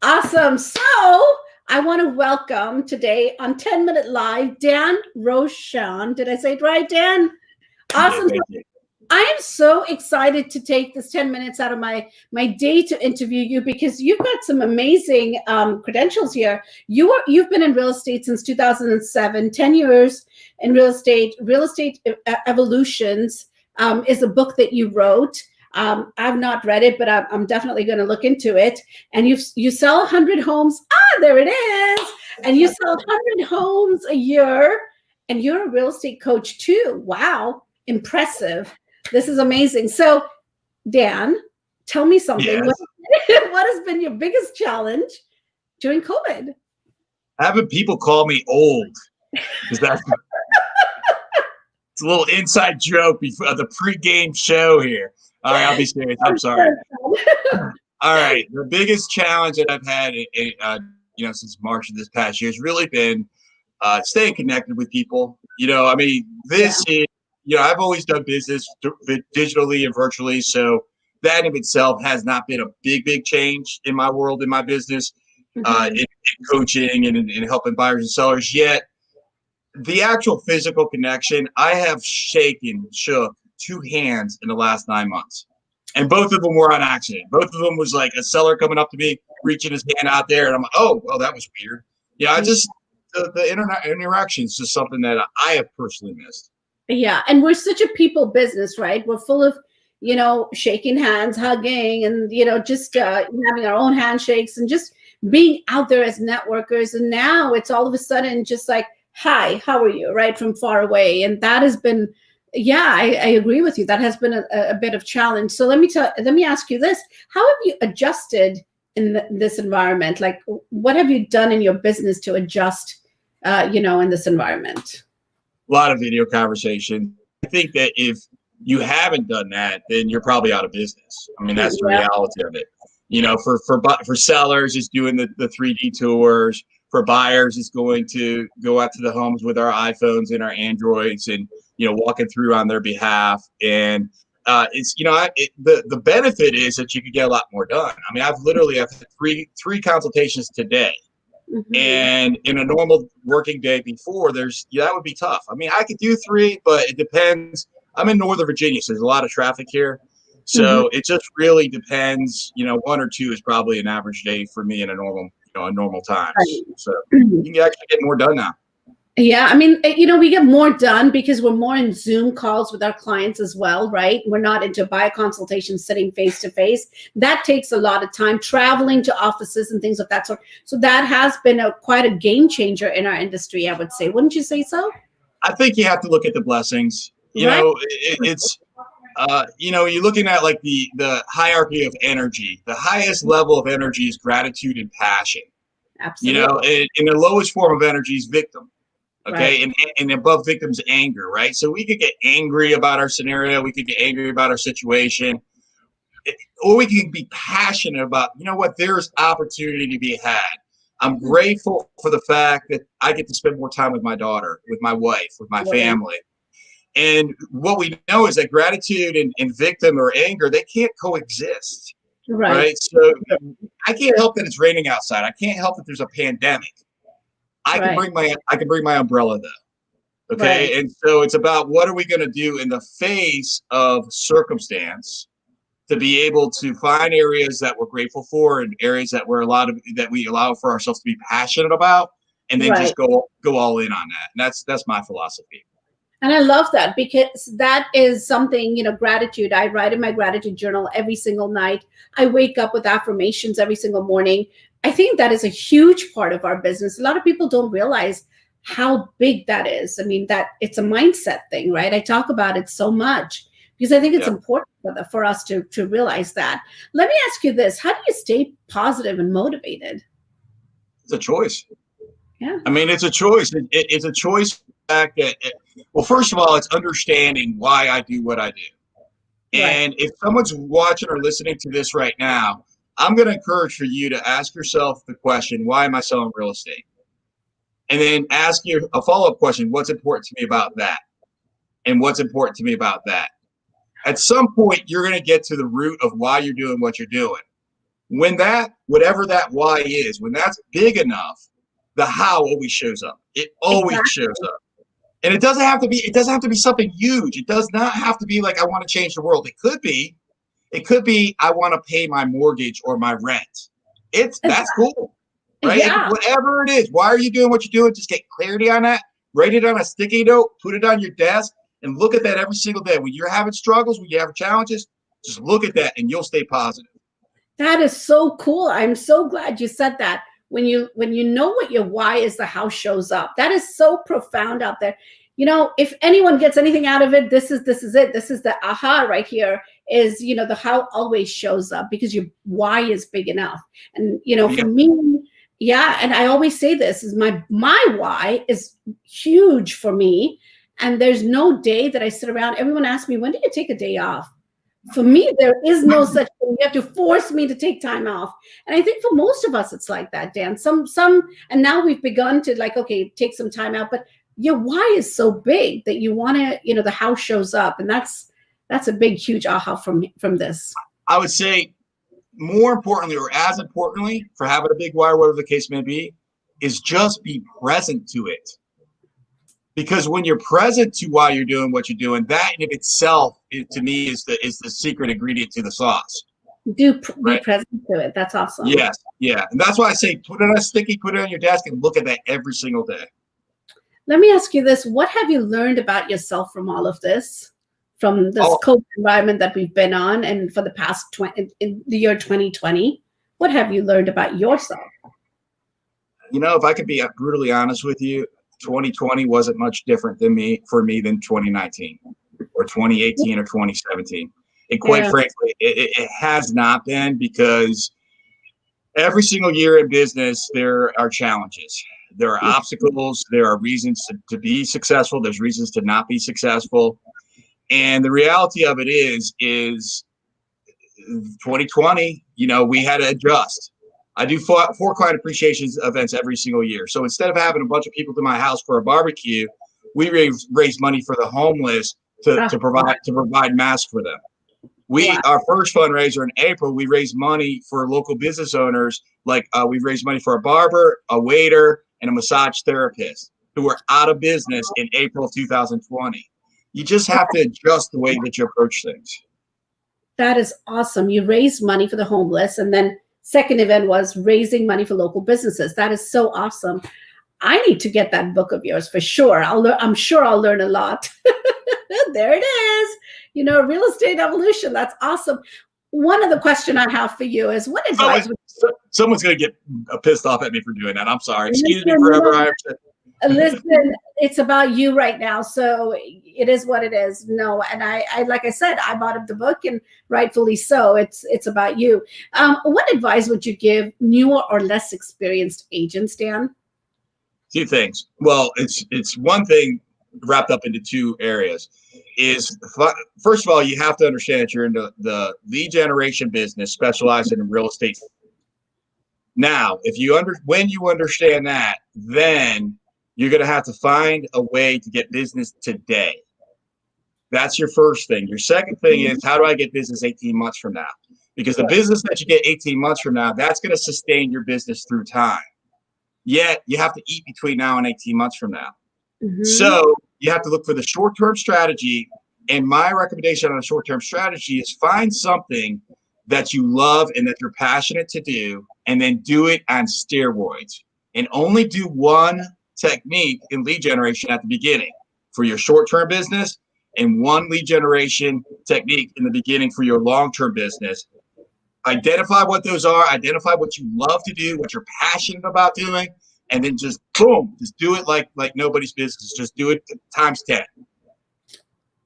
Awesome. So I want to welcome today on 10-Minute Live, Dan Rochon. Did I say it right, Dan? Awesome. Yeah, I am so excited to take this 10 minutes out of my day to interview you because you've got some amazing credentials here. You've been in real estate since 2007, 10 years in real estate. Real Estate Evolutions is a book that you wrote. I've not read it, but I'm definitely going to look into it. And you sell 100 homes. There it is. And you sell 100 homes a year. And you're a real estate coach too. Wow. Impressive. This is amazing. So, Dan, tell me something. Yes. What has been your biggest challenge during COVID? Having people call me old. It's a little inside joke before the pregame show here. All right, I'll be serious. I'm sorry. All right, the biggest challenge that I've had, since March of this past year has really been staying connected with people. This is, I've always done business digitally and virtually, so that in itself has not been a big change in my world, in my business, in coaching and in helping buyers and sellers. Yet, the actual physical connection, I have shook 2 hands in the last 9 months. And both of them were on accident. Both of them was like a seller coming up to me, reaching his hand out there. And I'm like, oh, well, that was weird. Yeah, the internet interaction is just something that I have personally missed. Yeah. And we're such a people business, right? We're full of, shaking hands, hugging, and, just having our own handshakes and just being out there as networkers. And now it's all of a sudden just like, hi, how are you? Right. From far away. And that has been, I agree with you. That has been a bit of challenge. So let me ask you this. How have you adjusted in this environment? Like, what have you done in your business to adjust, in this environment? A lot of video conversation. I think that if you haven't done that, then you're probably out of business. I mean, that's the reality of it. For sellers, it's doing the 3D tours. For buyers, it's going to go out to the homes with our iPhones and our Androids and, walking through on their behalf. And the benefit is that you can get a lot more done. I mean, I've had three consultations today. And in a normal working day before, that would be tough. I mean, I could do 3, but it depends. I'm in Northern Virginia, so there's a lot of traffic here. So it just really depends. 1 or 2 is probably an average day for me in a normal time. Right. So you can actually get more done now. Yeah. I mean, we get more done because we're more in Zoom calls with our clients as well, right? We're not into buyer consultation, sitting face to face. That takes a lot of time, traveling to offices and things of that sort. So that has been quite a game changer in our industry, I would say. Wouldn't you say so? I think you have to look at the blessings. It's you're looking at like the hierarchy of energy. The highest level of energy is gratitude and passion. Absolutely. And the lowest form of energy is victim. Okay. Right. And above victim's anger, right? So we could get angry about our scenario. We could get angry about our situation. Or we can be passionate about, there's opportunity to be had. I'm grateful for the fact that I get to spend more time with my daughter, with my wife, with my family. And what we know is that gratitude and victim or anger, they can't coexist. Right. So I can't help that it's raining outside. I can't help that there's a pandemic. I can bring my umbrella though. Okay. Right. And so it's about what are we going to do in the face of circumstance to be able to find areas that we're grateful for and areas that we allow for ourselves to be passionate about, and then just go all in on that. And that's my philosophy. And I love that because that is something, gratitude. I write in my gratitude journal every single night. I wake up with affirmations every single morning. I think that is a huge part of our business. A lot of people don't realize how big that is. I mean, that it's a mindset thing, right? I talk about it so much because I think it's important for us to realize that. Let me ask you this. How do you stay positive and motivated? It's a choice. Yeah. I mean, it's a choice. It's a choice. Well, first of all, it's understanding why I do what I do. And if someone's watching or listening to this right now, I'm going to encourage for you to ask yourself the question, why am I selling real estate? And then ask you a follow-up question, what's important to me about that? And what's important to me about that? At some point, you're going to get to the root of why you're doing what you're doing. When whatever that why is, when that's big enough, the how always shows up. It always shows up. And it doesn't have to be something huge. It does not have to be like, I want to change the world. It could be, I want to pay my mortgage or my rent. That's cool, right? Yeah. Whatever it is, why are you doing what you're doing? Just get clarity on that. Write it on a sticky note, put it on your desk, and look at that every single day. When you're having struggles, when you have challenges, just look at that and you'll stay positive. That is so cool. I'm so glad you said that. When you know what your why is, the how shows up. That is so profound out there. If anyone gets anything out of it, this is it. This is the aha right here, is, the how always shows up because your why is big enough. And, for me, yeah. And I always say this is my why is huge for me. And there's no day that I sit around. Everyone asks me, when do you take a day off? For me, there is no such thing. You have to force me to take time off. And I think for most of us, it's like that, Dan. Some, and now we've begun to okay, take some time out. But your why is so big that you want to, the how shows up. And that's a big, huge aha from this. I would say more importantly, or as importantly, for having a big why, whatever the case may be, is just be present to it. Because when you're present to why you're doing what you're doing, that in of itself, to me, is the secret ingredient to the sauce. Be present to it. That's awesome. Yes, yeah, and that's why I say put it on a sticky, put it on your desk, and look at that every single day. Let me ask you this: what have you learned about yourself from all of this, from this COVID environment that we've been on, and for the past in the year 2020? What have you learned about yourself? If I could be brutally honest with you, 2020 wasn't much different than 2019 or 2018 or 2017. And quite frankly, it has not been, because every single year in business, there are challenges. There are obstacles. There are reasons to be successful. There's reasons to not be successful. And the reality of it is 2020, we had to adjust. I do 4 client appreciation events every single year. So instead of having a bunch of people to my house for a barbecue, we raise money for the homeless to provide masks for them. Our first fundraiser in April, we raised money for local business owners. We raised money for a barber, a waiter, and a massage therapist who were out of business in April of 2020. You just have to adjust the way that you approach things. That is awesome. You raised money for the homeless, and then second event was raising money for local businesses. That is so awesome. I need to get that book of yours for sure. I'm sure I'll learn a lot. There it is. Real estate evolution. That's awesome. One other question I have for you is, what advice? Someone's going to get pissed off at me for doing that. I'm sorry. Excuse me forever. Listen, it's about you right now. So it is what it is. No. And I like I said, I bought up the book, and rightfully so. It's about you. What advice would you give newer or less experienced agents, Dan? 2 things. Well, it's one thing wrapped up into 2 areas. First of all, you have to understand that you're in the lead generation business, specializing in real estate. Now, when you understand that, then you're going to have to find a way to get business today. That's your first thing. Your second thing is, how do I get business 18 months from now? Because the business that you get 18 months from now, that's going to sustain your business through time. Yet you have to eat between now and 18 months from now. Mm-hmm. So you have to look for the short-term strategy. And my recommendation on a short-term strategy is find something that you love and that you're passionate to do, and then do it on steroids. And only do one technique in lead generation at the beginning for your short-term business, and one lead generation technique in the beginning for your long-term business. Identify what those are, identify what you love to do, what you're passionate about doing, and then just boom, just do it like nobody's business. Just do it times 10.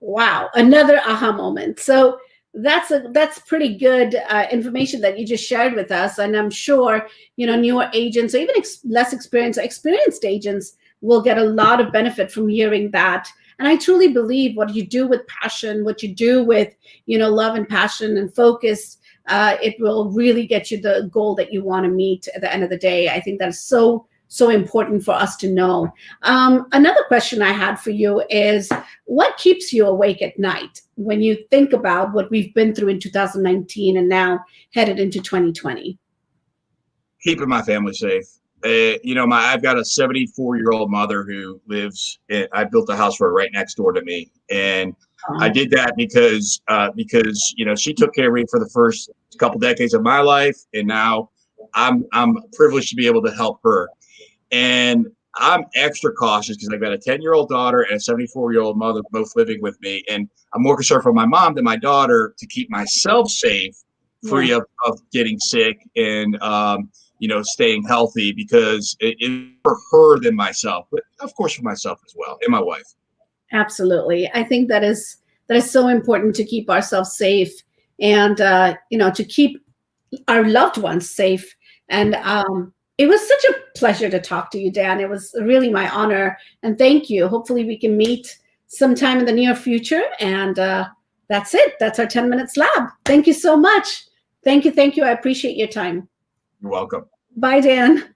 Wow, another aha moment. So that's pretty good information that you just shared with us, and I'm sure newer agents, or even less experienced agents, will get a lot of benefit from hearing that. And I truly believe what you do with passion, what you do with love and passion and focus, it will really get you the goal that you want to meet at the end of the day. I think that's so so important for us to know. Another question I had for you is, what keeps you awake at night when you think about what we've been through in 2019 and now headed into 2020? Keeping my family safe. I've got a 74-year-old mother who lives. I built a house for her right next door to me, and I did that because she took care of me for the first couple decades of my life, and now I'm privileged to be able to help her. And I'm extra cautious because I've got a 10-year-old daughter and a 74-year-old mother both living with me, and I'm more concerned for my mom than my daughter to keep myself safe, free of getting sick, and staying healthy, because it's for her than myself, but of course for myself as well, and my wife. Absolutely. I think that is so important, to keep ourselves safe, and to keep our loved ones safe. And it was such a pleasure to talk to you, Dan. It was really my honor, and thank you. Hopefully we can meet sometime in the near future. And that's it. That's our 10 Minutes Lab. Thank you so much. Thank you. I appreciate your time. You're welcome. Bye, Dan.